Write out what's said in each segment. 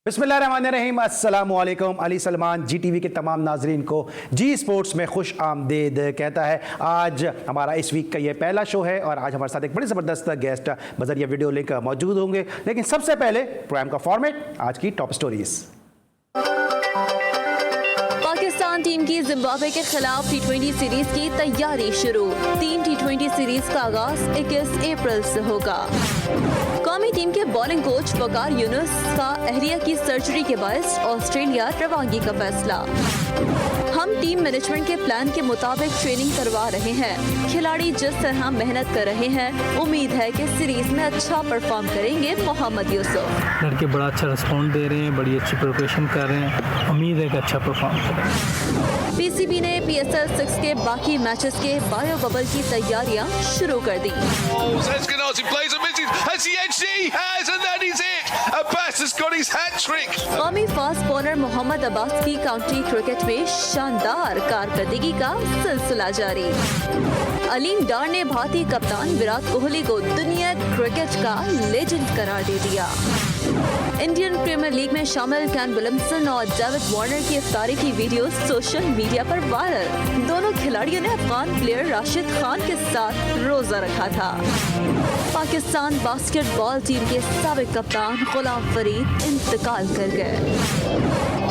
बिस्मिल्लाहिर्रहमानिर्रहीम, अस्सलाम वालेकुम। अली सलमान जी टीवी के तमाम नाजरीन को जी स्पोर्ट्स में खुश आमदीद कहता है। आज हमारा इस वीक का ये पहला शो है और आज हमारे साथ एक बड़ी ज़बरदस्त गेस्ट बजरिया वीडियो लिंक मौजूद होंगे। लेकिन सबसे पहले प्रोग्राम का फॉर्मेट, आज की टॉप स्टोरीज। पाकिस्तान टीम की जिम्बाब्वे के खिलाफ टी20 सीरीज की तैयारी शुरू। 3 टी20 सीरीज का आगाज 21 अप्रैल से होगा। कौमी टीम के बॉलिंग कोच वकार यूनुस का अहलिया की सर्जरी के बायस ऑस्ट्रेलिया रवानगी का फैसला। हम टीम मैनेजमेंट के प्लान के मुताबिक ट्रेनिंग करवा रहे हैं। खिलाड़ी जिस तरह मेहनत कर रहे हैं, उम्मीद है कि सीरीज में अच्छा परफॉर्म करेंगे। मोहम्मद यूसुफ लड़के बड़ा अच्छा रिस्पॉन्ड दे रहे हैं, बड़ी अच्छी प्रिपरेशन कर रहे हैं, उम्मीद है कि अच्छा परफॉर्म करें। पीसीबी ने PSL 6 के बाकी मैचेस के बायो बबल की तैयारियां शुरू कर दी। कौमी फास्ट बॉलर मोहम्मद अब्बास की काउंटी क्रिकेट में शानदार कारकर्दगी का सिलसिला जारी। अलीम डार ने भारतीय कप्तान विराट कोहली को दुनिया क्रिकेट का लेजेंड करार दे दिया। इंडियन प्रीमियर लीग में शामिल कैन विलियमसन और डेविड वार्नर की इफ्तारी की वीडियो सोशल मीडिया पर वायरल। दोनों खिलाड़ियों ने अफगान प्लेयर राशिद खान के साथ रोजा रखा था। पाकिस्तान बास्केटबॉल टीम के साबिक कप्तान गुलाम फरीद इंतकाल कर गए।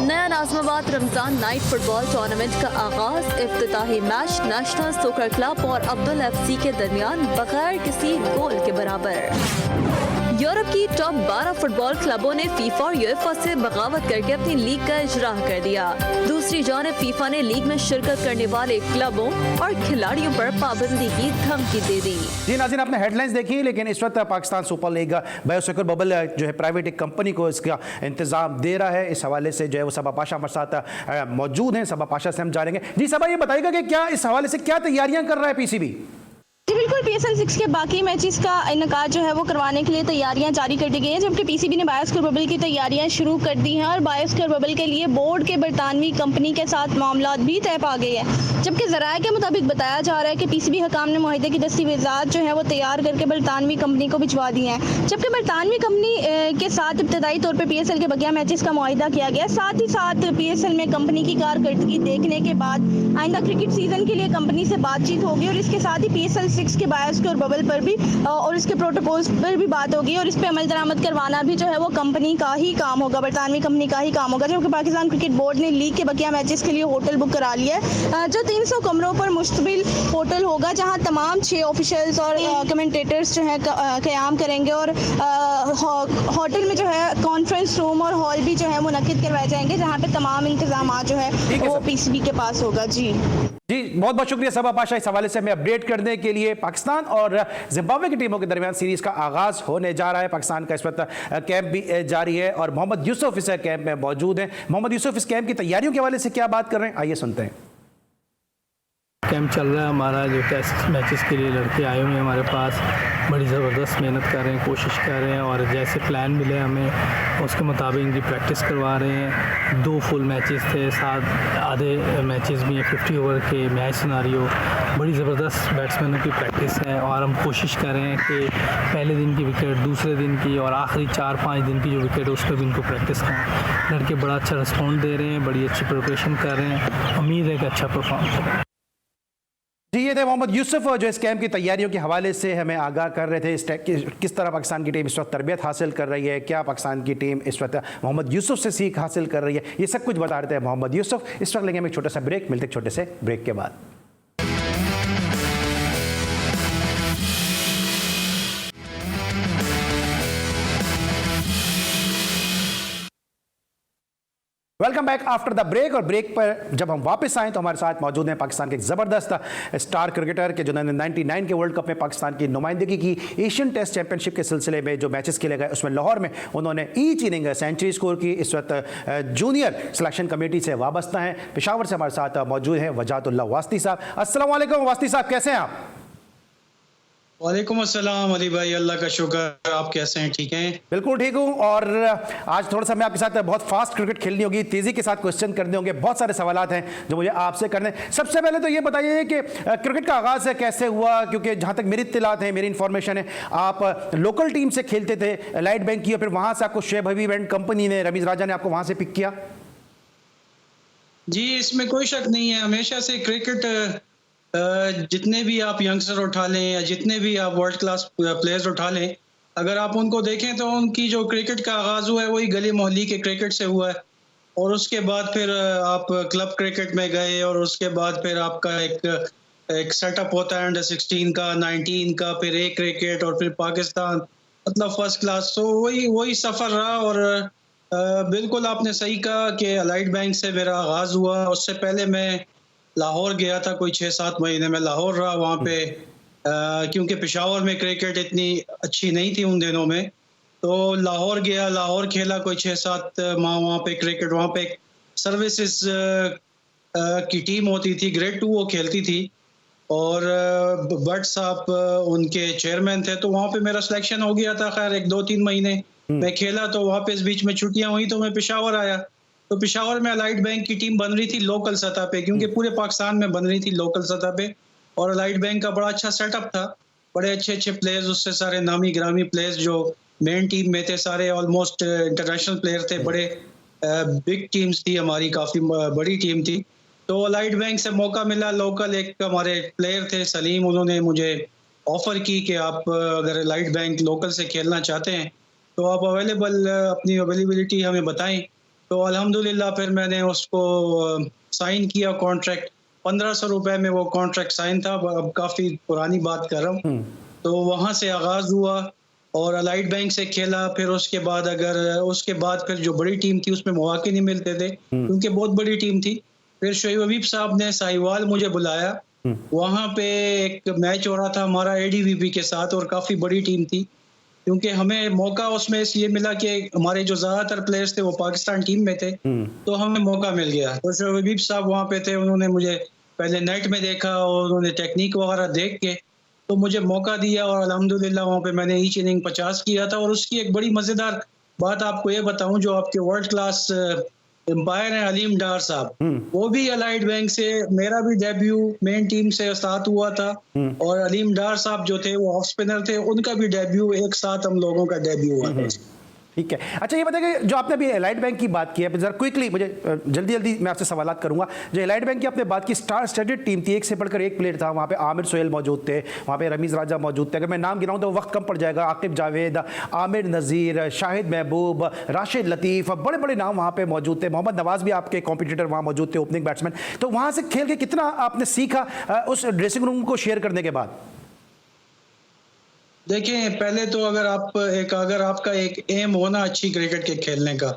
नया Nazimabad Ramzan night football tournament का आगाज। इफ्तिताही मैच नेशनल सोकर क्लब और अब्दुल FC के दरमियान बगैर किसी गोल के बराबर। यूरोप की टॉप 12 फुटबॉल क्लबों ने फीफा और यूएफए से बगावत करके अपनी लीग का इजरा कर दिया। दूसरी जानिब फीफा ने लीग में शिरकत करने वाले क्लबों और खिलाड़ियों पर पाबंदी की धमकी दे दी। जी नाज़रीन, आपने हेडलाइंस देखी, लेकिन इस वक्त पाकिस्तान सुपर लीग बायोसेक्योर बबल जो है प्राइवेट एक कंपनी को इसका इंतजाम दे रहा है। इस हवाले से जो है वो सबा पाशा हमारे साथ मौजूद हैं। सबा पाशा से हम जानेंगे। जी सबा, ये बताइएगा कि क्या इस हवाले से क्या तैयारियां कर रहा है पीसीबी? बिल्कुल, PSL 6 के बाकी मैचेस का इनकाद जो है वो करवाने के लिए तैयारियां जारी कर दी गई हैं, जबकि पीसीबी ने बायोस्कोर बबल की तैयारियां शुरू कर दी हैं और बायोस्कोर बबल के लिए बोर्ड के बरतानवी कंपनी के साथ मामलात भी तय पा गए हैं। जबकि ज़राए के मुताबिक बताया जा रहा है कि पीसीबी हकाम ने मुआहदे की दस्तावेज़ात जो है वो तैयार करके बरतानवी कंपनी को भिजवा दी हैं। जबकि बरतानवी कंपनी के साथ इब्तदाई तौर पर PSL के बकिया मैचेस का मुआहदा किया गया। साथ ही साथ PSL में कंपनी की कारकर्दगी देखने के बाद आइंदा क्रिकेट सीजन के लिए कंपनी से बातचीत होगी और इसके साथ ही PSL 6 के बायोस्कोर बबल पर भी और इसके प्रोटोकॉल्स पर भी बात होगी और इस पे अमल दरामद करवाना भी जो है वो कंपनी का ही काम होगा, बरतानवी कंपनी का ही काम होगा। जबकि पाकिस्तान क्रिकेट बोर्ड ने लीग के बकिया मैचेस के लिए होटल बुक करा लिया है, जो 300 कमरों पर मुश्तमिल होटल होगा, जहां तमाम 6 ऑफिशियल्स और कमेंटेटर्स जो है क़याम करेंगे और होटल में जो है कॉन्फ्रेंस रूम और हॉल भी जो है मुनक्किद करवाए जाएंगे, जहाँ पे तमाम इंतजाम जो है वो पीसीबी के पास होगा। जी बहुत बहुत शुक्रिया सबा पाशा, इस हवाले से हमें अपडेट करने के लिए। पाकिस्तान और जिम्बाब्वे की टीमों के दरमियान सीरीज का आगाज होने जा रहा है। पाकिस्तान का इस वक्त कैंप भी जारी है और मोहम्मद यूसुफ इस कैंप में मौजूद हैं। मोहम्मद यूसुफ इस कैंप की तैयारियों के हवाले से क्या बात कर रहे हैं, आइए सुनते हैं। कैंप चल रहा है हमारा, जो टेस्ट मैचेस के लिए लड़के आए हुए हैं हमारे पास, बड़ी ज़बरदस्त मेहनत कर रहे हैं, कोशिश कर रहे हैं और जैसे प्लान मिले हमें उसके मुताबिक इनकी प्रैक्टिस करवा रहे हैं। 2 फुल मैचेस थे, 7 आधे मैचेस भी हैं, 50 ओवर के मैच सिनारियो, बड़ी ज़बरदस्त बैट्समैनों की प्रैक्टिस है और हम कोशिश कर रहे हैं कि पहले दिन की विकेट, दूसरे दिन की और आखिरी 4-5 दिन की जो विकेट है उस पर भी इनको प्रैक्टिस करें। लड़के बड़ा अच्छा रिस्पॉन्ड दे रहे हैं, बड़ी अच्छी प्रिपरेशन कर रहे हैं, उम्मीद है कि अच्छा परफॉर्म करें। जी, ये थे मोहम्मद यूसुफ जो इस कैंप की तैयारियों के हवाले से हमें आगाह कर रहे थे। इस किस तरह पाकिस्तान की टीम इस वक्त तरबियत हासिल कर रही है, क्या पाकिस्तान की टीम इस वक्त मोहम्मद यूसुफ से सीख हासिल कर रही है, ये सब कुछ बता रहे थे मोहम्मद यूसुफ। इस वक्त लेंगे हम एक छोटा सा ब्रेक, मिलते एक छोटे से ब्रेक के बाद। Welcome back after the break. और ब्रेक पर जब हम वापस आए तो हमारे साथ मौजूद हैं पाकिस्तान के एक ज़बरदस्त स्टार क्रिकेटर के जिन्होंने 99 के वर्ल्ड कप में पाकिस्तान की नुमाइंदगी की। एशियन टेस्ट चैंपियनशिप के सिलसिले में जो मैचेस खेले गए उसमें लाहौर में उन्होंने ईच इनिंग सेंचुरी स्कोर की। इस वक्त जूनियर सिलेक्शन कमेटी से वाबस्ता हैं। पेशावर से हमारे साथ मौजूद हैं वजातुल्लाह वास्ती साहब। अस्सलाम वालेकुम वास्ती साहब, कैसे हैं आप? वालेकुम अस्सलाम अली भाई, अल्लाह का शुक्र। आप कैसे हैं? ठीक हैं? बिल्कुल ठीक हूँ। और आज थोड़ा सा मैं आपके साथ बहुत फास्ट क्रिकेट खेलनी होगी, तेज़ी के साथ क्वेश्चन करने होंगे, बहुत सारे सवालात हैं जो मुझे आपसे करने। सबसे पहले तो ये बताइए कि क्रिकेट का आगाज़ कैसे हुआ, क्योंकि जहाँ तक मेरी इत्तलात है, मेरी इन्फॉर्मेशन है, आप लोकल टीम से खेलते थे, एलाइड बैंक की, और फिर वहाँ से आपको शुएब हबीब एंड कंपनी ने, रमीज़ राजा ने आपको वहाँ से पिक किया। जी, इसमें कोई शक नहीं है। हमेशा से क्रिकेट जितने भी आप यंगस्टर उठा लें या जितने भी आप वर्ल्ड क्लास प्लेयर्स उठा लें, अगर आप उनको देखें तो उनकी जो क्रिकेट का आगाज़ हुआ है वही गली मोहल्ली के क्रिकेट से हुआ है। और उसके बाद फिर आप क्लब क्रिकेट में गए और उसके बाद फिर आपका एक सेटअप होता है अंडर 16 का, 19 का, फिर ए क्रिकेट और फिर पाकिस्तान, मतलब फर्स्ट क्लास। तो वही सफ़र रहा। और बिल्कुल आपने सही कहा कि अलाइड बैंक से मेरा आगाज़ हुआ। उससे पहले मैं लाहौर गया था, कोई 6-7 महीने में लाहौर रहा वहाँ पे, क्योंकि पेशावर में क्रिकेट इतनी अच्छी नहीं थी उन दिनों में। तो लाहौर गया, लाहौर खेला कोई 6-7 माह वहाँ पे क्रिकेट। वहाँ पे एक सर्विसेज की टीम होती थी, ग्रेड 2 वो खेलती थी, और भट्ट साहब उनके चेयरमैन थे। तो वहाँ पे मेरा सिलेक्शन हो गया था। खैर 1-2-3 महीने मैं खेला, तो वहाँ पे इस बीच में छुट्टियाँ हुई तो मैं पेशावर आया। तो पेशावर में अलाइड बैंक की टीम बन रही थी लोकल सतह पे, क्योंकि पूरे पाकिस्तान में बन रही थी लोकल सतह पे। और अलाइड बैंक का बड़ा अच्छा सेटअप था, बड़े अच्छे प्लेयर्स, उससे सारे नामी ग्रामी प्लेयर्स जो मेन टीम में थे, सारे ऑलमोस्ट इंटरनेशनल प्लेयर थे। बड़े बिग टीम्स थी हमारी, काफ़ी बड़ी टीम थी। तो अलाइड बैंक से मौका मिला। लोकल एक हमारे प्लेयर थे सलीम, उन्होंने मुझे ऑफ़र की कि आप अगर अलाइड बैंक लोकल से खेलना चाहते हैं तो आप अपनी अवेलेबिलिटी हमें बताएं। तो अल्हम्दुलिल्लाह फिर मैंने उसको साइन किया कॉन्ट्रैक्ट। 1500 रुपए में वो कॉन्ट्रैक्ट साइन था। अब काफ़ी पुरानी बात कर रहा हूँ। तो वहाँ से आगाज़ हुआ और अलाइड बैंक से खेला। फिर उसके बाद फिर जो बड़ी टीम थी उसमें मौके नहीं मिलते थे, क्योंकि बहुत बड़ी टीम थी। फिर शुएब हबीब साहब ने साहिवाल मुझे बुलाया। वहाँ पे एक मैच हो रहा था हमारा एडीवीपी के साथ, और काफ़ी बड़ी टीम थी, क्योंकि हमें मौका उसमें इसलिए मिला कि हमारे जो ज़्यादातर प्लेयर्स थे वो पाकिस्तान टीम में थे, तो हमें मौका मिल गया। तो शुएब हबीब साहब वहाँ पे थे, उन्होंने मुझे पहले नेट में देखा और उन्होंने टेक्निक वगैरह देख के तो मुझे मौका दिया, और अल्हम्दुलिल्लाह वहाँ पे मैंने ईच इनिंग 50 किया था। और उसकी एक बड़ी मज़ेदार बात आपको ये बताऊं, जो आपके वर्ल्ड क्लास एम्पायर हैं अलीम डार साहब, वो भी अलाइड बैंक से, मेरा भी डेब्यू मेन टीम से साथ हुआ था। और अलीम डार साहब जो थे वो ऑफ स्पिनर थे, उनका भी डेब्यू एक साथ हम लोगों का डेब्यू हुआ था। ठीक है। अच्छा, ये बताइए, जो आपने अभी एलाइड बैंक की बात की है, जरा क्विकली, मुझे जल्दी मैं आपसे सवालात करूंगा। जो एलाइड बैंक की आपने बात की, स्टार स्टडेड टीम थी, एक से बढ़कर एक प्लेयर था। वहाँ पे आमिर सोहेल मौजूद थे, वहाँ पे रमीज़ राजा मौजूद थे। अगर मैं नाम गिनाऊँ तो वक्त कम पड़ जाएगा। आकिब जावेद, आमिर नज़ीर, शाहिद महबूब, राशिद लतीफ़, बड़े बड़े नाम वहाँ पे मौजूद थे। मोहम्मद नवाज़ भी आपके कॉम्पिटिटर वहाँ मौजूद थे, ओपनिंग बैट्समैन। तो वहाँ से खेल के कितना आपने सीखा उस ड्रेसिंग रूम को शेयर करने के बाद? देखिए, पहले तो अगर आपका एक एम होना अच्छी क्रिकेट के खेलने का,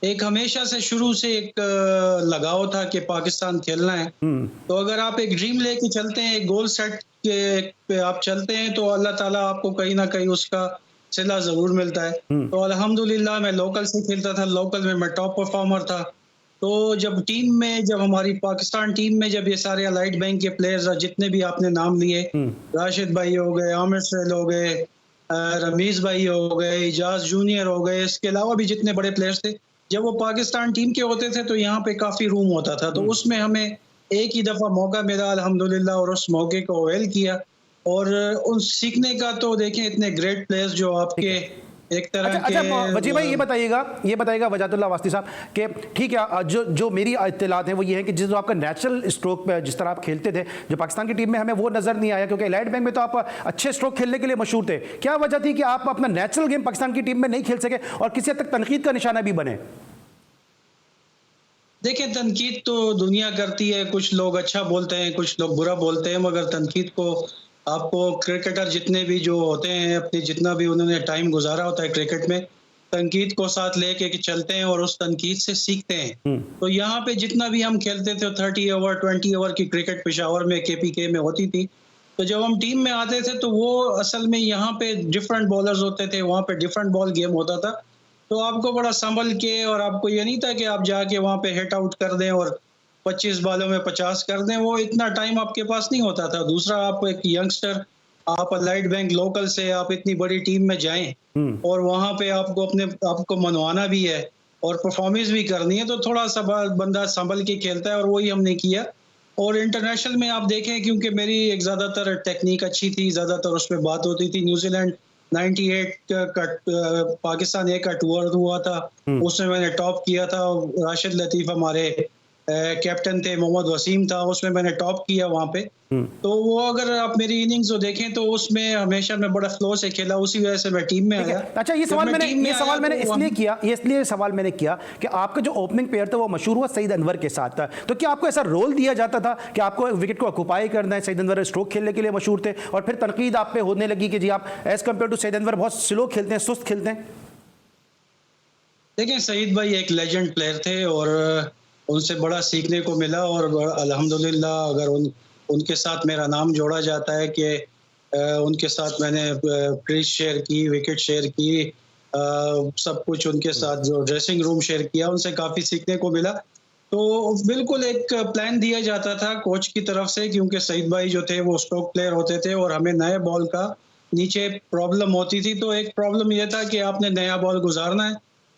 एक हमेशा से शुरू से एक लगाव था कि पाकिस्तान खेलना है। तो अगर आप एक ड्रीम लेके चलते हैं, एक गोल सेट के पे आप चलते हैं, तो अल्लाह ताला आपको कहीं ना कहीं उसका सिला जरूर मिलता है। तो अल्हम्दुलिल्लाह मैं लोकल से खेलता था, लोकल में मैं टॉप परफॉर्मर था। तो जब हमारी पाकिस्तान टीम में जब ये सारे अलाइड बैंक के प्लेयर्स जितने भी आपने नाम लिए, राशिद भाई हो गए, आमिर सोहेल हो गए, रमीज़ भाई हो गए, इजाज जूनियर हो गए, इसके अलावा भी जितने बड़े प्लेयर्स थे, जब वो पाकिस्तान टीम के होते थे तो यहाँ पे काफ़ी रूम होता था। तो उसमें हमें एक ही दफ़ा मौका मिला अल्हम्दुलिल्लाह, और उस मौके को अवेल किया। और उन सीखने का तो देखें, इतने ग्रेट प्लेयर्स जो आपके एक तरह अच्छा, वजी भाई ये बताइएगा वजातुल्लाह वास्ती साहब कि ठीक है, जो मेरी इत्तलात हैं वो ये है कि जो आपका नेचुरल स्ट्रोक पे जिस तरह आप खेलते थे, जो पाकिस्तान की टीम में हमें वो नज़र नहीं आया, क्योंकि एलाइड बैंक में तो आप अच्छे स्ट्रोक खेलने के लिए मशहूर थे। क्या वजह थी कि आप अपना नेचुरल गेम पाकिस्तान की टीम में नहीं खेल सके और किसी हद तक तनकीद का निशाना भी बने? देखिए, तनकीद तो दुनिया करती है, कुछ लोग अच्छा बोलते हैं, कुछ लोग बुरा बोलते हैं, मगर तनकीद को आपको क्रिकेटर जितने भी जो होते हैं, अपने जितना भी उन्होंने टाइम गुजारा होता है क्रिकेट में, तनकीद को साथ लेके चलते हैं और उस तनकीद से सीखते हैं। तो यहाँ पे जितना भी हम खेलते थे 30 ओवर 20 ओवर की क्रिकेट पेशावर में KPK में होती थी। तो जब हम टीम में आते थे तो वो असल में यहाँ पे डिफरेंट बॉलर्स होते थे, वहाँ पे डिफरेंट बॉल गेम होता था। तो आपको बड़ा संभल के, और आपको ये नहीं था कि आप जाके वहाँ पे हिट आउट कर दें और 25 बालों में 50 कर दें, वो इतना टाइम आपके पास नहीं होता था। दूसरा, आप एक यंगस्टर आप अलाइड बैंक लोकल से आप इतनी बड़ी टीम में जाएं और वहां पे आपको मनवाना भी है और परफॉर्मेंस भी करनी है, तो थोड़ा सा बंदा संभल के खेलता है और वही हमने किया। और इंटरनेशनल में आप देखें, क्योंकि मेरी एक ज़्यादातर टेक्निक अच्छी थी, ज़्यादातर उस पर बात होती थी। न्यूजीलैंड 98 का पाकिस्तान ए का टूर हुआ था, उसमें मैंने टॉप किया था। राशिद लतीफ़ हमारे कैप्टन थे, मोहम्मद वसीम था, उसमें मैंने टॉप किया वहाँ पे। तो वो अगर आप मेरी इनिंग्स जो देखें तो उसमें हमेशा मैं बड़ा फ्लो से खेला, उसी वजह से मैं टीम में आया। अच्छा, ये सवाल मैंने इसलिए सवाल मैंने किया कि आपका जो ओपनिंग पेयर था वो मशहूर हुआ सईद अनवर के साथ था, तो क्या आपको ऐसा रोल दिया जाता था कि आपको विकेट को ऑक्युपाई करना है? सईद अनवर स्ट्रोक खेलने के लिए मशहूर थे और फिर तनकीद आप पे होने लगी कि जी आप as compare to Saeed Anwar बहुत स्लो खेलते हैं, सुस्त खेलते हैं। देखिए, सईद भाई एक लेजेंड प्लेयर थे और उनसे बड़ा सीखने को मिला और अल्हम्दुलिल्लाह अगर उनके साथ मेरा नाम जोड़ा जाता है कि उनके साथ मैंने क्रीज शेयर की, विकेट शेयर की, सब कुछ उनके साथ जो ड्रेसिंग रूम शेयर किया, उनसे काफ़ी सीखने को मिला। तो बिल्कुल एक प्लान दिया जाता था कोच की तरफ से, क्योंकि सईद भाई जो थे वो स्ट्रोक प्लेयर होते थे और हमें नए बॉल का नीचे प्रॉब्लम होती थी। तो एक प्रॉब्लम यह था कि आपने नया बॉल गुजारना है,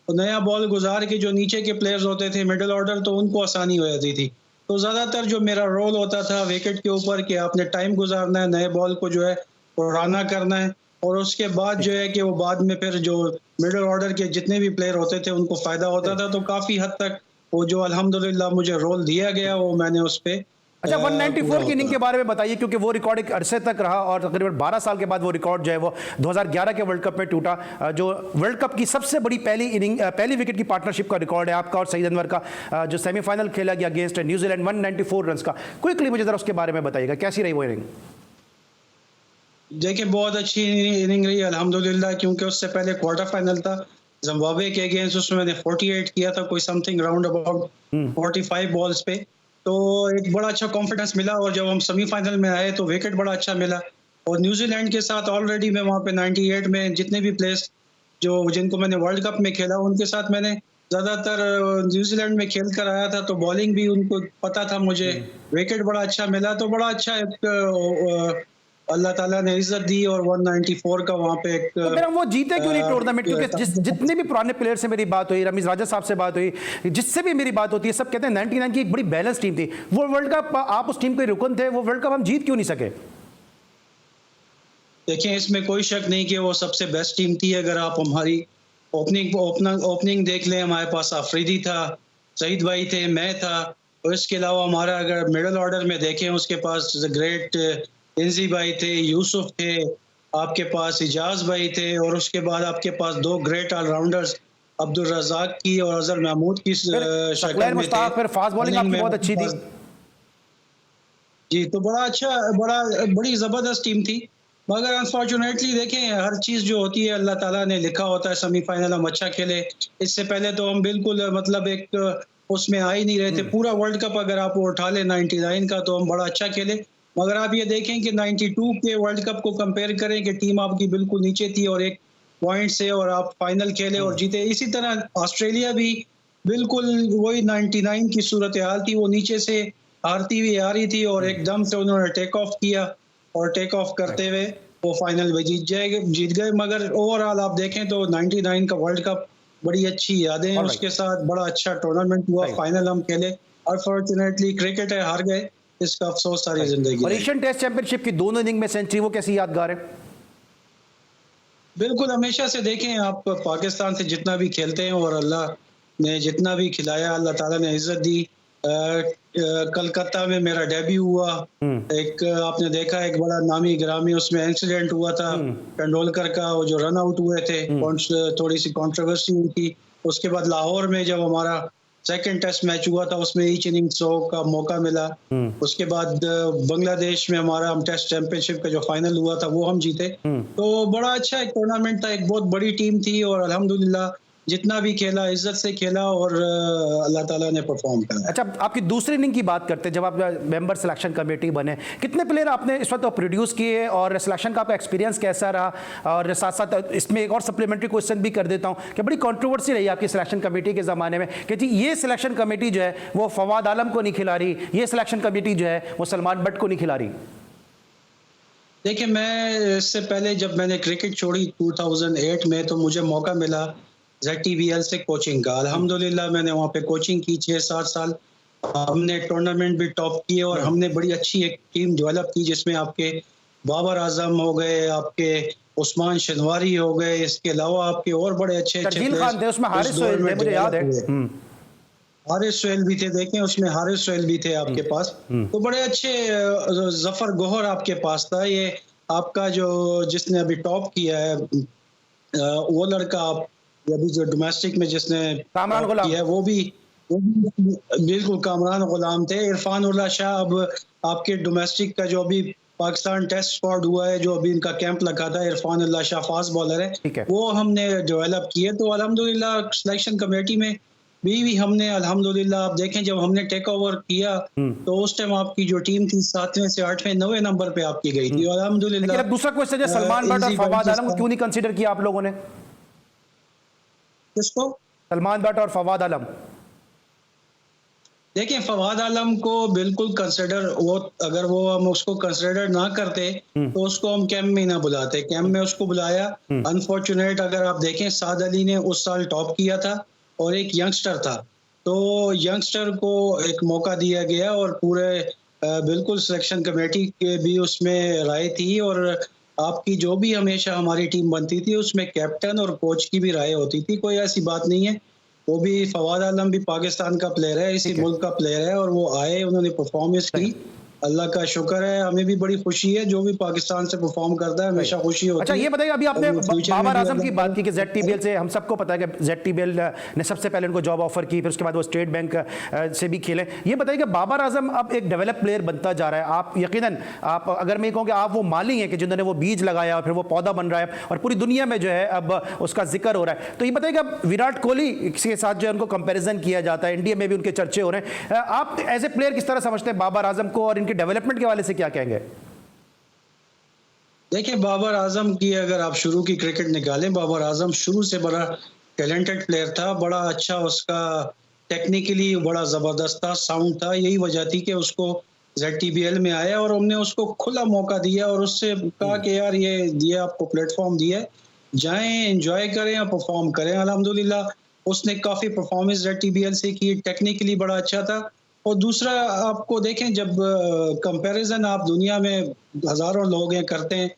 तो नया बॉल गुजार के जो नीचे के प्लेयर्स होते थे मिडिल ऑर्डर, तो उनको आसानी हो जाती थी। तो ज़्यादातर जो मेरा रोल होता था विकेट के ऊपर कि आपने टाइम गुजारना है, नए बॉल को जो है पुराना करना है, और उसके बाद जो है कि वो बाद में फिर जो मिडिल ऑर्डर के जितने भी प्लेयर होते थे उनको फ़ायदा होता था। तो काफ़ी हद तक वो जो अल्हम्दुलिल्लाह मुझे रोल दिया गया वो मैंने उस पर। अच्छा, 194 की इनिंग के बारे में बताइए, क्योंकि वो रिकॉर्ड एक अरसे तक रहा और तकरीबन 12 साल के बाद वो रिकॉर्ड जो है वो 2011 के वर्ल्ड कप में टूटा, जो वर्ल्ड कप की सबसे बड़ी पहली विकेट की पार्टनरशिप का रिकॉर्ड है आपका और सईद अनवर का, जो सेमीफाइनल खेला गया अगेंस्ट न्यूजीलैंड 194 रन का। क्विकली मुझे जरा उसके बारे में बताइएगा, कैसी रही वो इनिंग? देखिए, बहुत अच्छी इनिंग रही अल्हम्दुलिल्लाह, क्योंकि उससे पहले क्वार्टर फाइनल था जिम्बाब्वे के अगेंस्ट, उसमें मैंने 48 किया था, कोई समथिंग राउंड अबाउट 45 बॉल्स पे। तो एक बड़ा अच्छा कॉन्फिडेंस मिला और जब हम सेमीफाइनल में आए तो विकेट बड़ा अच्छा मिला। और न्यूजीलैंड के साथ ऑलरेडी मैं वहाँ पे 98 में जितने भी प्लेयर्स जिनको मैंने वर्ल्ड कप में खेला उनके साथ मैंने ज़्यादातर न्यूजीलैंड में खेल कर आया था, तो बॉलिंग भी उनको पता था मुझे, विकेट बड़ा अच्छा मिला। तो बड़ा अच्छा एक अल्लाह ताला ने इज्जत दी और 194 का वहाँ पे एक। तो फिर हम वो जीते क्यों नहीं टूर्नामेंट? क्योंकि जितने भी पुराने प्लेयर से मेरी बात हुई, रमीज राजा साहब से बात हुई, जिससे भी मेरी बात होती है, सब कहते हैं 99 की एक बड़ी बैलेंस टीम थी। वो वर्ल्ड कप आप उस टीम के रुकन थे, वो वर्ल्ड कप हम जीत क्यों नहीं सके? देखिए, इसमें कोई शक नहीं कि वो सबसे बेस्ट टीम थी। अगर आप हमारी ओपनिंग देख लें, हमारे पास आफरीदी था, सईद भाई थे, मैं था, और इसके अलावा हमारा अगर मिडिल ऑर्डर में देखें उसके पास ग्रेट इंजी भाई थे, यूसुफ थे, आपके पास इजाज भाई थे, और उसके बाद आपके पास दो ग्रेट ऑलराउंडर्स अब्दुल रज़ाक की और अजहर महमूद की शक्ल में थे। फिर फास्ट बॉलिंग आपकी बहुत अच्छी थी जी, तो बड़ी ज़बरदस्त टीम थी। मगर अनफॉर्चुनेटली देखें, हर चीज़ जो होती है अल्लाह ताला ने लिखा होता है। सेमीफाइनल हम अच्छा खेले, इससे पहले तो हम बिल्कुल मतलब एक उसमें आ ही नहीं रहे थे। पूरा वर्ल्ड कप अगर आप उठा लें 99 का, तो हम बड़ा अच्छा खेले। मगर आप ये देखें कि 92 के वर्ल्ड कप को कंपेयर करें कि टीम आपकी बिल्कुल नीचे थी और एक पॉइंट से और आप फाइनल खेले और जीते। इसी तरह ऑस्ट्रेलिया भी बिल्कुल वही 99 की सूरत हाल थी, वो नीचे से हारती हुई आ रही थी और एकदम से उन्होंने टेक ऑफ किया और टेक ऑफ करते हुए वो फाइनल में जीत गए। मगर ओवरऑल आप देखें तो 99 का वर्ल्ड कप बड़ी अच्छी यादें हैं उसके साथ। बड़ा अच्छा टूर्नामेंट हुआ, फाइनल हम खेले। अनफॉर्चुनेटली क्रिकेट है, हार गए, इसका अफसोस सारी जिंदगी। और एशियन टेस्ट चैंपियनशिप की दोनों इनिंग में सेंचुरी, वो कैसी यादगार है? बिल्कुल, हमेशा से देखें आप पाकिस्तान से जितना भी खेलते हैं और अल्लाह ने जितना भी खिलाया, अल्लाह ताला ने इज्जत दी। कलकत्ता में मेरा डेब्यू हुआ, एक आपने देखा एक बड़ा नामी ग्रामी उसमें इंसिडेंट हुआ था तेंदुलकर का, वो जो रन आउट हुए थे, थोड़ी सी कंट्रोवर्सी हुई थी। उसके बाद लाहौर में जब हमारा सेकंड टेस्ट मैच हुआ था उसमें ईच इनिंग 100 का मौका मिला। उसके बाद बांग्लादेश में हमारा हम टेस्ट चैंपियनशिप का जो फाइनल हुआ था वो हम जीते। तो बड़ा अच्छा एक टूर्नामेंट था, एक बहुत बड़ी टीम थी और अल्हम्दुलिल्लाह जितना भी खेला इज्जत से खेला और अल्लाह ताला ने परफॉर्म किया। अच्छा, आपकी दूसरी इनिंग की बात करते हैं, जब आप मेंबर सिलेक्शन कमेटी बने, कितने प्लेयर आपने इस वक्त प्रोड्यूस किए और सिलेक्शन का आपका एक्सपीरियंस कैसा रहा? और साथ साथ इसमें एक और सप्लीमेंट्री क्वेश्चन भी कर देता हूँ कि बड़ी कंट्रोवर्सी रही आपकी सिलेक्शन कमेटी के ज़माने में कि जी ये सिलेक्शन कमेटी जो है वो फवाद आलम को नहीं खिला रही, ये सिलेक्शन कमेटी जो है वो सलमान बट को नहीं खिला रही। देखिए, मैं इससे पहले जब मैंने क्रिकेट छोड़ी 2008 में, तो मुझे मौका मिला ZTBL से कोचिंग का। अल्हम्दुलिल्लाह मैंने वहाँ पे कोचिंग की 6-7 साल। हमने टूर्नामेंट भी टॉप किए और हमने बड़ी अच्छी एक टीम डेवलप की, जिसमें आपके बाबर आजम हो गए, आपके उस्मान शनवारी हो गए, इसके अलावा आपके और बड़े अच्छे शर्जील खान थे उसमें, हारिस सोहेल थे, मुझे याद है। हारिस सोहेल भी थे, देखें उसमें हारिस सोहेल भी थे आपके पास। तो बड़े अच्छे जफर गोहर आपके पास था। ये आपका जो जिसने अभी टॉप किया है वो लड़का, आप अभी जो डोमेस्टिक में जिसने कामरान top गुलाम। किया है, वो भी बिल्कुल कामरान गुलाम थे। इरफान उल्लाह शाह अब आपके डोमेस्टिक का जो अभी पाकिस्तान टेस्ट स्क्वाड हुआ है, जो अभी इनका कैंप लगा था, इरफान उल्लाह शाह फास्ट बॉलर ठीक है। है, वो हमने डेवलप किए। तो अल्हम्दुलिल्लाह सिलेक्शन कमेटी में भी हमने अल्हम्दुलिल्लाह, आप देखें जब हमने टेक ओवर किया तो उस टाइम आपकी जो टीम थी 7वें से 8वें 9वें नंबर पे आपकी गई थी। और अल्हम्दुलिल्लाह लेकिन अब दूसरा क्वेश्चन है, सलमान भट्ट और easy फवाद बात आलम को क्यों नहीं कंसीडर किया आप लोगों ने? किसको? सलमान भट्ट और फवाद आलम। देखिए, फवाद आलम को बिल्कुल कंसिडर, वो अगर वो हम उसको कंसिडर ना करते तो उसको हम कैंप में ना बुलाते। कैंप में उसको बुलाया। अनफॉर्चुनेट, अगर आप देखें साद अली ने उस साल टॉप किया था और एक यंगस्टर था, तो यंगस्टर को एक मौका दिया गया और पूरे बिल्कुल सिलेक्शन कमेटी के भी उसमें राय थी। और आपकी जो भी हमेशा हमारी टीम बनती थी उसमें कैप्टन और कोच की भी राय होती थी। कोई ऐसी बात नहीं है। वो भी फवाद आलम भी पाकिस्तान का प्लेयर है, इसी मुल्क का प्लेयर है, और वो आए, उन्होंने परफॉर्मेंस की। अल्लाह का शुक्र है, हमें भी बड़ी खुशी है। जो भी पाकिस्तान से परफॉर्म करता है हमेशा खुशी होती है। अच्छा, ये बताइए, अभी आपने और वो future में बाबर भी आजम की अल्लाह बात की कि ZTBL से, हम सबको पता है कि ZTBL ने सबसे पहले उनको जॉब ऑफर की, फिर उसके बाद वो स्टेट बैंक से भी खेले। ये बताइए कि बाबर आजम अब एक डेवलप प्लेयर बनता जा रहा है। आप यकीनन, आप अगर मैं कहूँ कि आप वो माली हैं कि जिन्होंने वो बीज लगाया, फिर वो पौधा बन रहा है और पूरी दुनिया में जो है अब उसका जिक्र हो रहा है। तो ये बताइए कि अब विराट कोहली के साथ जो है उनको कंपेरिजन किया जाता है, इंडिया में भी उनके चर्चे हो रहे हैं। आप एज ए प्लेयर किस तरह समझते हैं बाबर आजम को, और इनके डेवलपमेंट के वाले से क्या कहेंगे? देखिए, बाबर आजम की अगर आप शुरू की क्रिकेट निकालें, बाबर आजम शुरू से बड़ा टैलेंटेड प्लेयर था। बड़ा अच्छा उसका टेक्निकली बड़ा ज़बरदस्त था, साउंड था। यही वजह थी कि उसको ZTBL में आया और हमने उसको खुला मौका दिया और उससे कहा कि यार ये आपको प्लेटफॉर्म दिया है, जाएं, एंजॉय करें और परफॉर्म करें। अल्हम्दुलिल्लाह उसने काफ़ी परफॉर्मेंस ZTBL से की, टेक्निकली बड़ा अच्छा था। और दूसरा, आपको देखें, जब कंपैरिजन आप दुनिया में हज़ारों लोग हैं करते हैं,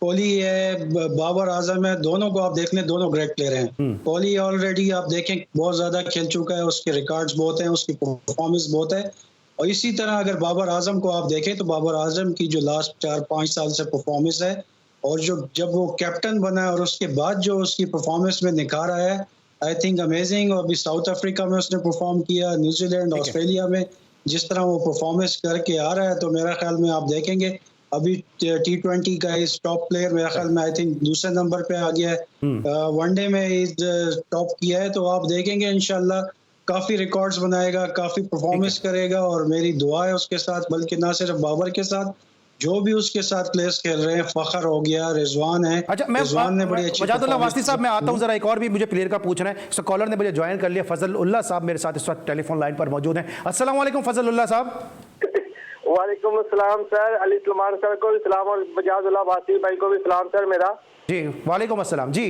कोहली है, बाबर आजम है, दोनों को आप देख लें, दोनों ग्रेट प्लेयर हैं। कोहली ऑलरेडी आप देखें बहुत ज़्यादा खेल चुका है, उसके रिकॉर्ड्स बहुत हैं, उसकी परफॉर्मेंस बहुत है। और इसी तरह अगर बाबर आजम को आप देखें तो बाबर आजम की जो लास्ट 4-5 साल से परफॉर्मेंस है, और जो जब वो कैप्टन बना और उसके बाद जो उसकी परफॉर्मेंस में निखार आया है, आई थिंक अमेजिंग। और अभी साउथ अफ्रीका में उसने परफॉर्म किया, न्यूजीलैंड, ऑस्ट्रेलिया में जिस तरह वो परफॉर्मेंस करके आ रहा है, तो मेरा ख्याल में आप देखेंगे अभी T20 का इस टॉप प्लेयर मेरा ख्याल में आई थिंक दूसरे नंबर पे आ गया है। वनडे में इस टॉप किया है, तो आप देखेंगे इंशाल्लाह काफी रिकॉर्ड्स बनाएगा, काफी परफॉर्मेंस करेगा। और मेरी दुआ है उसके साथ, बल्कि ना सिर्फ बाबर के साथ, जो भी उसके साथ प्लेयर्स खेल रहे हैं, फखर हो गया, रिजवान है। अच्छा, रिजवान ने बड़ी अच्छी वजादुल्लाह वास्ती साहब, मैं आता हूं जरा, एक और भी मुझे प्लेयर का पूछना है। सो कॉलर ने मुझे ज्वाइन कर लिया, फजल उल्लाह साहब मेरे साथ इस वक्त टेलीफोन लाइन पर मौजूद हैं। अस्सलाम वालेकुम फजल उल्लाह साहब। वालेकुम अस्सलाम सर, अली सलमान सर को भी सलाम और वजादुल्लाह वासी भाई को भी सलाम सर मेरा। जी वालेकुम अस्सलाम। जी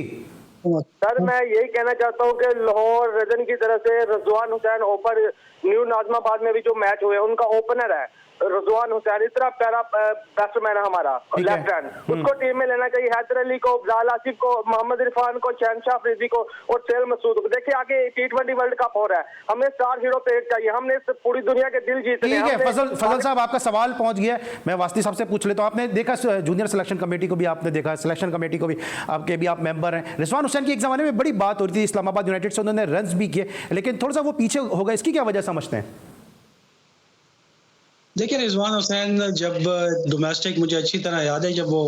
सर, मैं यही कहना चाहता हूँ कि लाहौर रजन की तरफ से रजवान हुसैन ओपर न्यू नाजमाबाद में भी जो मैच हुए, उनका ओपनर है रजवान हुसैन, इतना प्यारा बैट्समैन है हमारा लेफ्ट हैंड, उसको टीम में लेना चाहिए। हैदर अली को, अफजाल आसिफ को, मोहम्मद इरफान को, शहनशाह अफरीदी को और सेल मसूद को। देखिए आगे T20 वर्ल्ड कप हो रहा है, हमें स्टार हीरो प्लेयर चाहिए, हमने पूरी दुनिया के दिल जीतने हैं। ठीक है फजल साहब, आपका सवाल पहुंच गया। मैं वास्ती साहब से पूछ लेता हूं, आपने देखा जूनियर सिलेक्शन कमेटी को भी, आपने देखा सिलेक्शन कमेटी को भी, आपके भी आप मेंबर हैं। रिजवान हुसैन की एक जमाने में बड़ी बात हो रही थी, इस्लामाबाद यूनाइटेड से उन्होंने रन्स भी किए, लेकिन थोड़ा सा वो पीछे हो गए, इसकी क्या वजह समझते हैं? देखिए, रिजवान हुसैन जब डोमेस्टिक, मुझे अच्छी तरह याद है, जब वो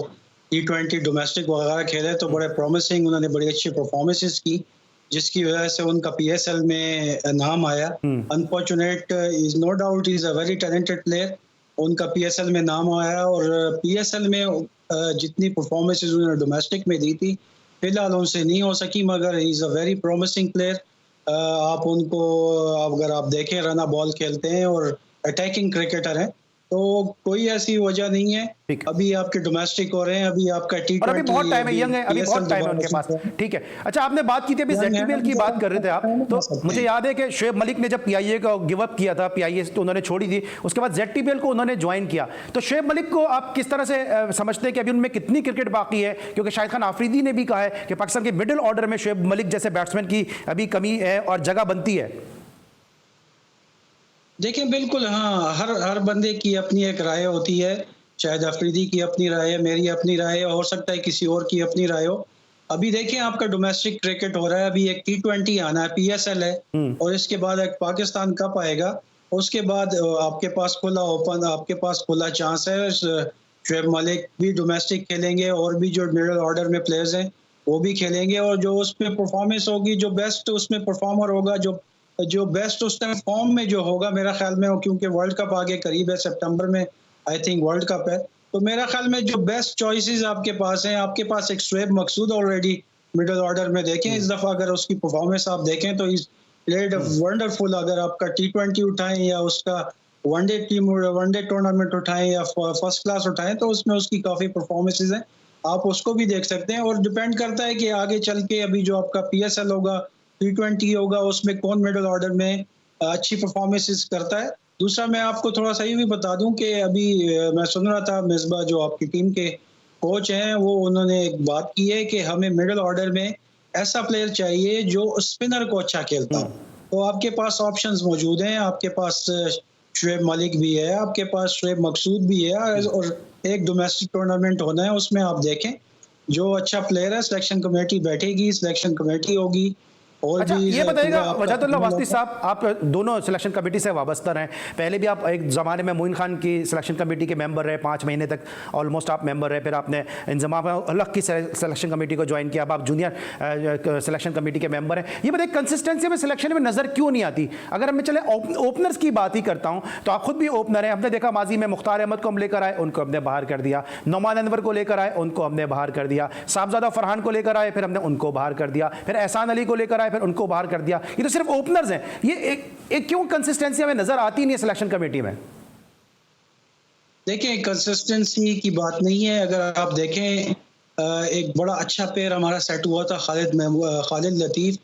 T20 डोमेस्टिक वगैरह खेले तो बड़े प्रॉमिसिंग, उन्होंने बड़ी अच्छी परफॉर्मेंसेस की, जिसकी वजह से उनका PSL में नाम आया। Unfortunate is no doubt, is a very talented player. उनका PSL में नाम आया और PSL में जितनी परफॉर्मेंसेस उन्होंने डोमेस्टिक में दी थी, फिलहाल उनसे नहीं हो सकी, मगर is a very promising player. आप उनको अगर आप देखें, रना बॉल खेलते हैं और अटैकिंग क्रिकेटर है। तो कोई ऐसी वजह नहीं है। ठीक है। अभी आपके डोमेस्टिक हो रहे हैं, अभी आपका और अभी बहुत टाइम है, यंग है, अभी बहुत टाइम है उनके पास। PSL ठीक है। अच्छा, आपने बात की थी, अभी Young है, ZTPL की बात कर रहे थे आप, तो मुझे याद है कि शोएब मलिक ने जब PIA को गिव अप किया था, PIA तो उन्होंने छोड़ी थी, उसके बाद ZTPL को उन्होंने ज्वाइन किया। तो शोएब मलिक को आप किस तरह से समझते हैं कि अभी उनमें कितनी क्रिकेट बाकी है? क्योंकि शाहिद खान आफरीदी ने भी कहा है कि पाकिस्तान के मिडिल ऑर्डर में शोएब मलिक जैसे बैट्समैन की अभी कमी है और जगह बनती है। देखिए बिल्कुल, हाँ, हर बंदे की अपनी एक राय होती है। शायद अफरीदी की अपनी राय है, मेरी अपनी राय है, हो सकता है किसी और की अपनी राय हो। अभी देखिए आपका डोमेस्टिक क्रिकेट हो रहा है, अभी एक T20 आना है, PSL है, और इसके बाद एक पाकिस्तान कप आएगा। उसके बाद आपके पास खुला ओपन, आपके पास खुला चांस है। शोएब मलिक भी डोमेस्टिक खेलेंगे और भी जो मिडिल ऑर्डर में प्लेयर्स हैं वो भी खेलेंगे, और जो उसमें परफॉर्मेंस होगी, जो बेस्ट उसमें परफॉर्मर होगा, जो बेस्ट उस टाइम फॉर्म में जो होगा, मेरा ख्याल में हो, क्योंकि वर्ल्ड कप आगे करीब है, सितंबर में आई थिंक वर्ल्ड कप है, तो मेरा ख्याल में जो बेस्ट चॉइसेस आपके पास हैं, आपके पास एक शोएब मकसूद ऑलरेडी मिडिल ऑर्डर में देखें इस दफा, अगर उसकी परफॉर्मेंस आप देखें तो इज प्लेड वंडरफुल। अगर आपका T20 उठाएं या उसका वनडे टूर्नामेंट उठाएं या फर्स्ट क्लास उठाएं, तो उसमें उसकी काफी परफॉर्मेंसेज हैं, आप उसको भी देख सकते हैं। और डिपेंड करता है कि आगे चल के अभी जो आपका PSL होगा, T20 होगा, उसमें कौन मिडिल ऑर्डर में अच्छी परफॉर्मेंसेस करता है। दूसरा मैं आपको थोड़ा सा ये भी बता दूं कि अभी मैं सुन रहा था, मिसबा जो आपकी टीम के कोच हैं, वो उन्होंने एक बात की है कि हमें मिडिल ऑर्डर में ऐसा प्लेयर चाहिए जो स्पिनर को अच्छा खेलता हो। तो आपके पास ऑप्शंस मौजूद हैं, आपके पास शोएब मलिक भी है, आपके पास शोएब मकसूद भी है, और एक डोमेस्टिक टूर्नामेंट होना है, उसमें आप देखें जो अच्छा प्लेयर है, सिलेक्शन कमेटी बैठेगी, सिलेक्शन कमेटी होगी। और अच्छा, भी ये बताइएगा वजातुल्लाह वास्ती आपका- साहब, आप दोनों सिलेक्शन कमेटी से वाबस्ता रहे, पहले भी आप एक ज़माने में मोइन खान की सिलेक्शन कमेटी के मेंबर रहे, 5 महीने तक ऑलमोस्ट आप मेंबर रहे, फिर आपने इंजमाम अलग की सिलेक्शन कमेटी को ज्वाइन किया, अब आप जूनियर सिलेक्शन कमेटी के मेंबर हैं। ये बताइए, कंसिस्टेंसी में सिलेक्शन में नज़र क्यों नहीं आती? अगर मैं चले ओपनर्स की बात ही करता हूँ, तो आप खुद भी ओपनर हैं, हमने देखा माजी में मुख्तार अहमद को हम लेकर आए, उनको हमने बाहर कर दिया, नौमान अनवर को लेकर आए, उनको हमने बाहर कर दिया, साहबजादा फरहान को लेकर आए, फिर हमने उनको बाहर कर दिया, फिर एहसान अली को लेकर आए, फिर उनको बाहर कर दिया। ये तो सिर्फ ओपनर्स हैं, ये एक क्यों कंसिस्टेंसी हमें नजर आती नहीं है सिलेक्शन कमेटी में? देखिए कंसिस्टेंसी की बात नहीं है। अगर आप देखें, एक बड़ा अच्छा पेयर हमारा सेट हुआ था खालिद लतीफ़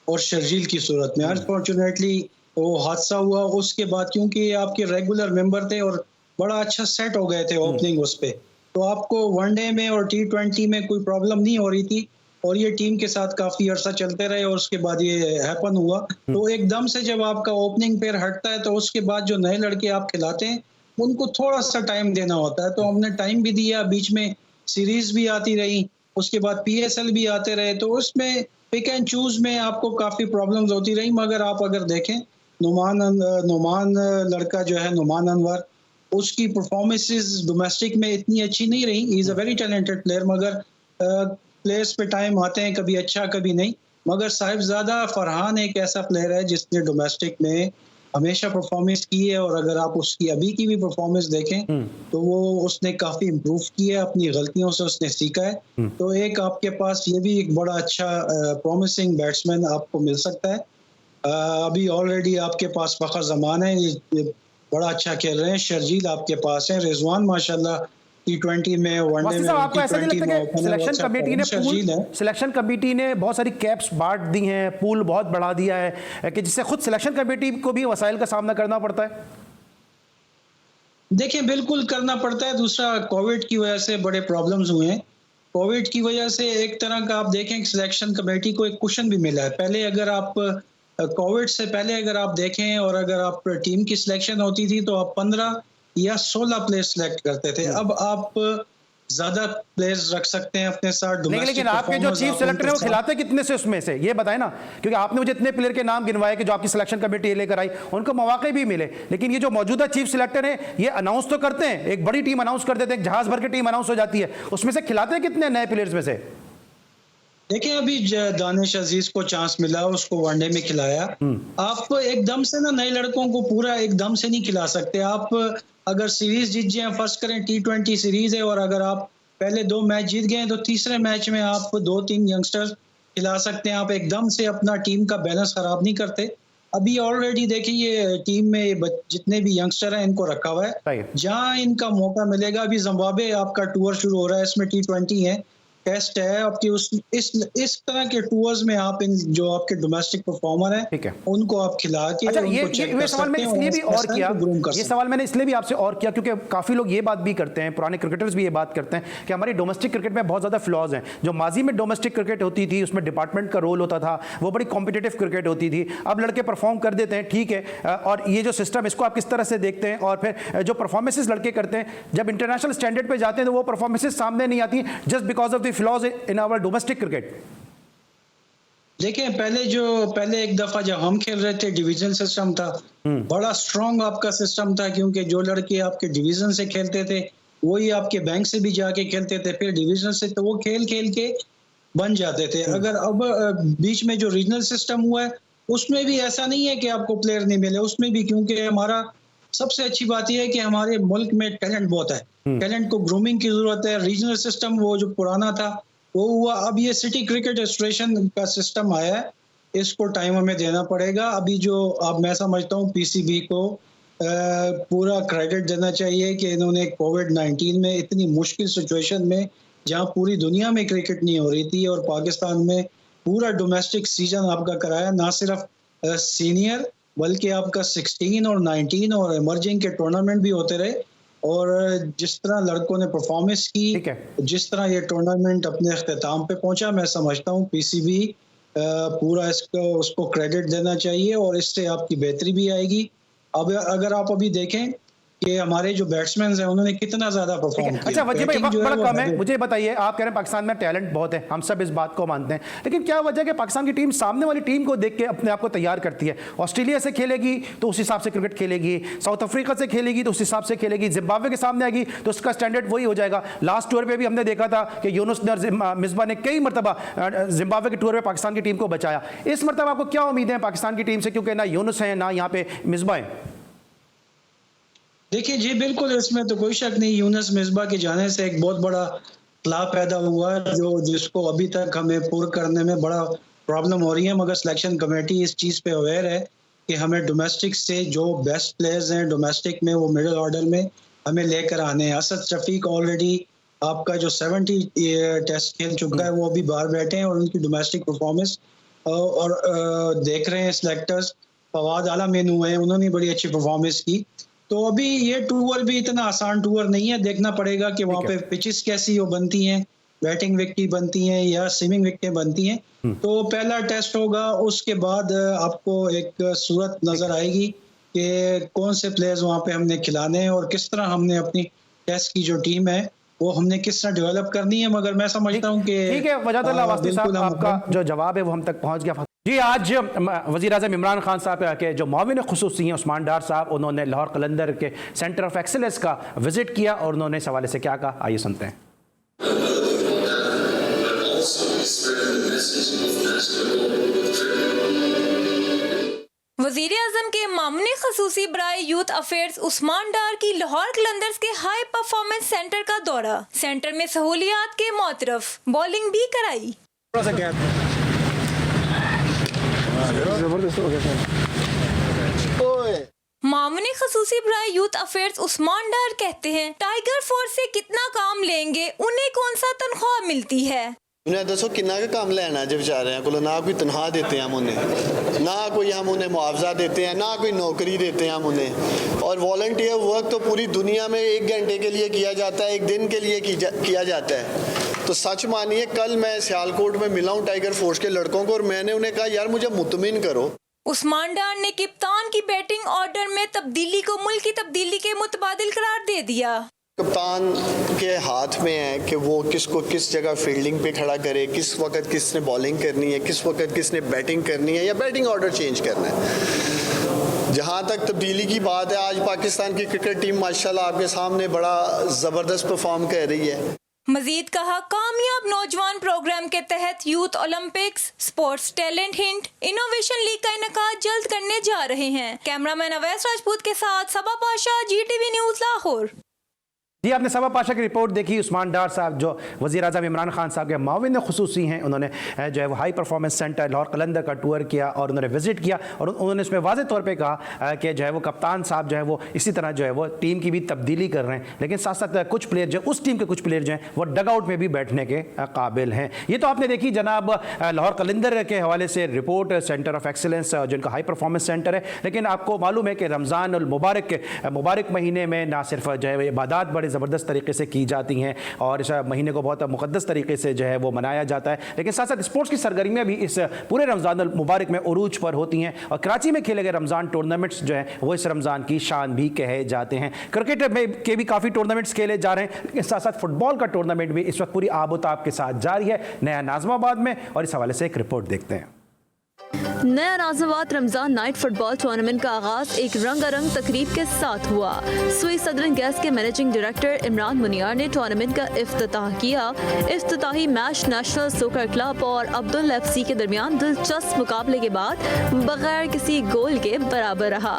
और शर्जील की सूरत में। अनफॉर्चुनेटली वो हादसा हुआ उसके बाद, क्योंकि आपके रेगुलर मेंबर थे और बड़ा अच्छा सेट हो गए थे ओपनिंग उस पे, तो आपको वनडे में और T20 में कोई प्रॉब्लम नहीं हो रही थी, और ये टीम के साथ काफी अरसा चलते रहे, और उसके बाद ये हैपन हुआ। तो एकदम से जब आपका ओपनिंग पेयर हटता है, तो उसके बाद जो नए लड़के आप खिलाते हैं उनको थोड़ा सा टाइम देना होता है। तो हमने टाइम भी दिया, बीच में सीरीज भी आती रही, उसके बाद PSL भी आते रहे, तो उसमें पिक एंड चूज में आपको काफी प्रॉब्लम्स होती रही। मगर आप अगर देखें, नुमान लड़का जो है, नुमान अनवर, उसकी परफॉर्मेंसेस डोमेस्टिक में इतनी अच्छी नहीं रही। He is a very talented player, मगर प्लेयर्स पे टाइम आते हैं, कभी अच्छा कभी नहीं। मगर साहिबजादा फरहान एक ऐसा प्लेयर है जिसने डोमेस्टिक में हमेशा परफॉर्मेंस की है, और अगर आप उसकी अभी की भी परफॉर्मेंस देखें तो वो उसने काफी इम्प्रूव की है, अपनी गलतियों से उसने सीखा है। तो एक आपके पास ये भी एक बड़ा अच्छा प्रॉमिसिंग बैट्समैन आपको मिल सकता है। अभी ऑलरेडी आपके पास फखर जमान है, ये बड़ा अच्छा खेल रहे हैं। शर्जील आपके पास है, रिजवान माशाल्लाह T20 में, वनडे में, आपको ऐसा नहीं लगता कि सिलेक्शन कमेटी ने बहुत सारी कैप्स बांट दी हैं, पूल बहुत बढ़ा दिया है, कि जिससे खुद सिलेक्शन कमेटी को भी वसाइल का सामना करना पड़ता है? देखिए बिल्कुल करना पड़ता है। दूसरा, कोविड की वजह से बड़े प्रॉब्लम्स हुए हैं। कोविड की वजह से एक तरह का आप देखें, सिलेक्शन कमेटी को एक कुशन भी मिला है। पहले अगर आप कोविड से पहले अगर आप देखें, और अगर आप टीम की सिलेक्शन होती थी, तो आप 15 या 16 प्लेयर सिलेक्ट करते थे। अब आप ज्यादा प्लेयर्स रख सकते हैं अपने साथ। लेकिन आपके जो चीफ सेलेक्टर हैं वो खिलाते कितने से उसमें से, ये बताएं ना, क्योंकि आपने मुझे इतने प्लेयर के नाम गिनवाए कि जो आपकी सिलेक्शन कमेटी लेकर आई, उनको मौके भी मिले, लेकिन ये जो मौजूदा चीफ सेलेक्टर है ये अनाउंस तो करते हैं, एक बड़ी टीम अनाउंस कर देते हैं, एक जहाज भर की टीम अनाउंस हो जाती है, उसमें से खिलाते कितने नए प्लेयर्स में से? देखिए अभी दानिश अजीज को चांस मिला, उसको वनडे में खिलाया। आप एकदम से ना नए लड़कों को पूरा एकदम से नहीं खिला सकते। आप अगर सीरीज जीत जाए, फर्स्ट करें T20 सीरीज है, और अगर आप पहले 2 मैच जीत गए तो तीसरे मैच में आप 2-3 यंगस्टर्स खिला सकते हैं। आप एकदम से अपना टीम का बैलेंस खराब नहीं करते। अभी ऑलरेडी देखिए ये टीम में जितने भी यंगस्टर हैं इनको रखा हुआ है। राइट। जहां इनका मौका मिलेगा, अभी जिम्बाब्वे आपका टूर शुरू हो रहा है, इसमें T20 है, टेस्ट है आपकी, इस तरह के टूर्स में आप इन जो आपके डोमेस्टिक परफॉर्मर ठीक है। हैं उनको आप खिला के अच्छा, उनको चेक ये कर सवाल मैंने सकते हैं इसलिए भी और किया, ग्रूम कर ये सकते सवाल मैंने इसलिए भी आपसे और किया क्योंकि काफ़ी लोग ये बात भी करते हैं, पुराने क्रिकेटर्स भी ये बात करते हैं कि हमारी डोमेस्टिक क्रिकेट में बहुत ज़्यादा फ्लॉज हैं। जो माजी में डोमेस्टिक क्रिकेट होती थी उसमें डिपार्टमेंट का रोल होता था, वो बड़ी कॉम्पिटिटिव क्रिकेट होती थी। अब लड़के परफॉर्म कर देते हैं, ठीक है, और ये जो सिस्टम, इसको आप किस तरह से देखते हैं? और फिर जो परफॉर्मेंसेज लड़के करते हैं जब इंटरनेशनल स्टैंडर्ड पे जाते हैं तो वो परफॉर्मेंसेज सामने नहीं आती just because of the flaws in our domestic cricket. देखिए पहले एक दफा जब हम खेल रहे थे डिवीजन सिस्टम था, बड़ा स्ट्रांग आपका सिस्टम था, क्योंकि जो लड़के आपके डिवीजन से खेलते थे वही आपके बैंक से भी जाके खेलते थे, फिर डिवीजन से, तो वो खेल के बन जाते थे। अगर अब बीच में जो रीजनल सिस्टम हुआ है उसमें भी ऐसा नहीं है कि आपको प्लेयर नहीं मिले, उसमें भी, क्योंकि हमारा सबसे अच्छी बात यह है कि हमारे मुल्क में टैलेंट बहुत है, टैलेंट को ग्रूमिंग की जरूरत है। रीजनल सिस्टम वो जो पुराना था वो हुआ, अब ये सिटी क्रिकेट एसोसिएशन का सिस्टम आया है, इसको टाइम हमें देना पड़ेगा। अभी जो अब मैं समझता हूँ पीसीबी को पूरा क्रेडिट देना चाहिए कि इन्होंने कोविड-19 में इतनी मुश्किल सिचुएशन में, जहां पूरी दुनिया में क्रिकेट नहीं हो रही थी और पाकिस्तान में पूरा डोमेस्टिक सीजन आपका कराया, ना सिर्फ सीनियर बल्कि आपका 16 और 19 और इमर्जिंग के टूर्नामेंट भी होते रहे। और जिस तरह लड़कों ने परफॉर्मेंस की, जिस तरह ये टूर्नामेंट अपने अख्ताम पे पहुंचा, मैं समझता हूँ पीसीबी पूरा उसको क्रेडिट देना चाहिए और इससे आपकी बेहतरी भी आएगी। अब अगर आप अभी देखें कि हमारे जो बैट्समैन हैं उन्होंने कितना ज्यादा परफॉर्म किया। अच्छा वजह भाई, बैटिंग जो बड़ा है वो कम है, मुझे बताइए, आप कह रहे हैं पाकिस्तान में टैलेंट बहुत है, हम सब इस बात को मानते हैं, लेकिन क्या वजह है कि पाकिस्तान की टीम सामने वाली टीम को देख के अपने आप को तैयार करती है? ऑस्ट्रेलिया से खेलेगी तो उस हिसाब से क्रिकेट खेलेगी, साउथ अफ्रीका से खेलेगी तो उस हिसाब से खेलेगी, जिम्बाब्वे के सामने आएगी तो उसका स्टैंडर्ड वही हो जाएगा। लास्ट टूर पर भी हमने देखा था कि यूनुस ने और मिसबा ने कई मरतबा जिम्बाब्वे के टूर पर पाकिस्तान की टीम को बचाया। इस मरतबा आपको क्या उम्मीद है पाकिस्तान की टीम से, क्योंकि ना यूनुस है ना यहाँ पे मिसबा है? देखिए जी बिल्कुल, इसमें तो कोई शक नहीं, यूनुस मिसबा के जाने से एक बहुत बड़ा खला पैदा हुआ है जिसको अभी तक हमें पूरा करने में बड़ा प्रॉब्लम हो रही है। मगर सिलेक्शन कमेटी इस चीज़ पे अवेयर है कि हमें डोमेस्टिक से जो बेस्ट प्लेयर्स हैं डोमेस्टिक में, वो मिडिल ऑर्डर में हमें लेकर आने हैं। असद शफीक ऑलरेडी आपका जो 70 टेस्ट खेल चुका है, वो अभी बाहर बैठे हैं और उनकी डोमेस्टिक परफॉर्मेंस और देख रहे हैं सिलेक्टर्स। फवाद आला मेन हुए हैं, उन्होंने बड़ी अच्छी परफॉर्मेंस की। तो अभी ये टूर भी इतना आसान टूर नहीं है, देखना पड़ेगा कि वहाँ पे पिचेस कैसी वो बनती हैं, बैटिंग विकेट बनती हैं या स्विमिंग विकेटें बनती हैं। तो पहला टेस्ट होगा, उसके बाद आपको एक सूरत नजर आएगी कि कौन से प्लेयर्स वहाँ पे हमने खिलाने हैं और किस तरह हमने अपनी टीम की जो टीम है वो हमने किस तरह डेवलप करनी है। मगर मैं समझता हूँ कि ठीक है, वजातुल्लाह वास्ती साहब, आपका जो जवाब है वो हम तक पहुँच गया। जी, आज वज़ीर आज़म इमरान खान साहब के जो मुआविन ख़ुसूसी हैं उस्मान डार साहब, उन्होंने लाहौर कलंदर के सेंटर ऑफ एक्सीलेंस का विजिट किया और उन्होंने इस हवाले से क्या कहा, आइए सुनते हैं। वज़ीर आज़म के मामूनी ख़ुसूसी बराए यूथ अफेयर्स उस्मान डार की लाहौर कलंदर्स के हाई परफॉर्मेंस सेंटर का दौरा। सेंटर में सहूलियात के मोतरफ बॉलिंग भी कराई। मामूनी ख़ुसूसी बराए यूथ अफेयर्स उस्मान डार कहते हैं, टाइगर फोर्स से कितना काम लेंगे, उन्हें कौन सा तनख्वाह मिलती है? उन्हें दसो कितना का काम लेना है, जब बेचारे हैं को ना कोई तनख्वाह देते हैं हम उन्हें, ना कोई हम उन्हें मुआवजा देते हैं, ना कोई नौकरी देते हैं हम उन्हें। और वॉलंटियर वर्क तो पूरी दुनिया में 1 घंटे के लिए किया जाता है, 1 दिन के लिए किया जाता है। तो सच मानिए, कल मैं सियालकोट में मिला हूँ टाइगर फोर्स के लड़कों को और मैंने उन्हें कहा यार मुझे मुतमिन करो। उस्मान डार ने कप्तान की बैटिंग ऑर्डर में तब्दीली को मुल्क की तब्दीली के मुतबादिल करार दे दिया। कप्तान के हाथ में है कि वो किसको किस जगह फील्डिंग पे खड़ा करे, किस वक्त किसने बॉलिंग करनी है, किस वक्त किसने बैटिंग करनी है या बैटिंग ऑर्डर चेंज करना है। जहाँ तक तब्दीली की बात है, आज पाकिस्तान की क्रिकेट टीम माशाल्लाह आपके सामने बड़ा ज़बरदस्त परफॉर्म कर रही है। मजीद कहा, कामयाब नौजवान प्रोग्राम के तहत youth Olympics, sports talent hint, innovation league का इनेकाद जल्द करने जा रहे हैं। कैमरामैन अवैस राजपूत के साथ सबा पाशा, GTV न्यूज़ लाहौर। जी, आपने सबा पाशा की रिपोर्ट देखी। उस्मान डार साहब जो वज़ीर आज़म इमरान खान साहब के माविन खुसूसी हैं, उन्होंने जो है वो हाई परफॉर्मेंस सेंटर लाहौर कलंदर का टूर किया और उन्होंने विजिट किया और उन्होंने इसमें वाज़े तौर पे कहा कि जो है वो कप्तान साहब जो है वो इसी तरह जो है वो टीम की भी तब्दीली कर रहे हैं, लेकिन साथ साथ कुछ प्लेयर जो उस टीम के कुछ प्लेयर जो हैं वो डग आउट में भी बैठने के काबिल हैं। ये तो आपने देखी जनाब लाहौर कलंदर के हवाले से रिपोर्ट, सेंटर ऑफ एक्सीलेंस जिनका हाई परफॉर्मेंस सेंटर है। लेकिन आपको मालूम है कि रमज़ान और मुबारक महीने में ना सिर्फ जो है इबादत बड़े ज़बरदस्त तरीके से की जाती हैं और इस महीने को बहुत मुक़द्दस तरीके से जो है वो मनाया जाता है, लेकिन साथ साथ स्पोर्ट्स की सरगर्मियाँ भी इस पूरे रमज़ान मुबारक में उरूज पर होती हैं और कराची में खेले गए रमज़ान टूर्नामेंट्स जो हैं वो इस रमज़ान की शान भी कहे जाते हैं। क्रिकेट में के भी काफ़ी टूर्नामेंट्स खेले जा रहे हैं, लेकिन साथ साथ फुटबॉल का टूर्नामेंट भी इस वक्त पूरी आबोताब के साथ जारी है नया नाज़माबाद में, और इस हवाले से एक रिपोर्ट देखते हैं। नया नाज़माबाद रमजान नाइट फुटबॉल टूर्नामेंट का आगाज एक रंगारंग तकरीब के साथ हुआ। सुई सदरन गैस के मैनेजिंग डायरेक्टर इमरान मुनियार ने टूर्नामेंट का इफ्तिताह किया। इफ्तिताही मैच नेशनल सोकर क्लब और अब्दुल FC के दरमियान दिलचस्प मुकाबले के बाद बगैर किसी गोल के बराबर रहा।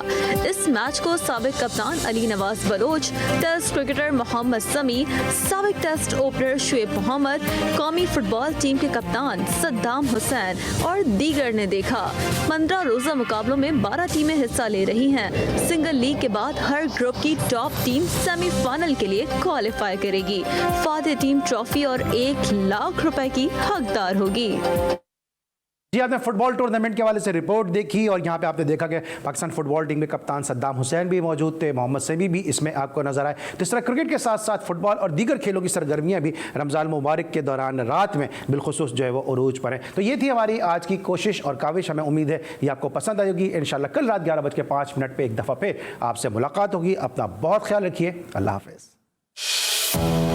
इस मैच को साबिक कप्तान अली नवाज बलोच, टेस्ट क्रिकेटर मोहम्मद समी, साबिक टेस्ट ओपनर शुएब मोहम्मद, कौमी फुटबॉल टीम के कप्तान सद्दाम हुसैन और दीगर ने देखा। 15 रोजा मुकाबलों में 12 टीमें हिस्सा ले रही हैं। सिंगल लीग के बाद हर ग्रुप की टॉप टीम सेमीफाइनल के लिए क्वालिफाई करेगी। फातेह टीम ट्रॉफी और 1 लाख रुपए की हकदार होगी। जी, आपने फुटबॉल टूर्नामेंट के हवाले से रिपोर्ट देखी और यहाँ पे आपने देखा कि पाकिस्तान फुटबॉल टीम के कप्तान सद्दाम हुसैन भी मौजूद थे, मोहम्मद समी भी इसमें आपको नजर आए। तो इस तरह क्रिकेट के साथ साथ फुटबॉल और दीगर खेलों की सरगर्मियाँ भी रमज़ान मुबारक के दौरान रात में बिलखुसूस जो है वो उरूज पर हैं। तो ये थी हमारी आज की कोशिश और काविश। हमें उम्मीद है ये आपको पसंद आएगी। इंशाल्लाह कल रात 11:05 पर एक दफ़ा फिर आपसे मुलाकात होगी। अपना बहुत ख्याल रखिए। अल्लाह हाफ़िज़।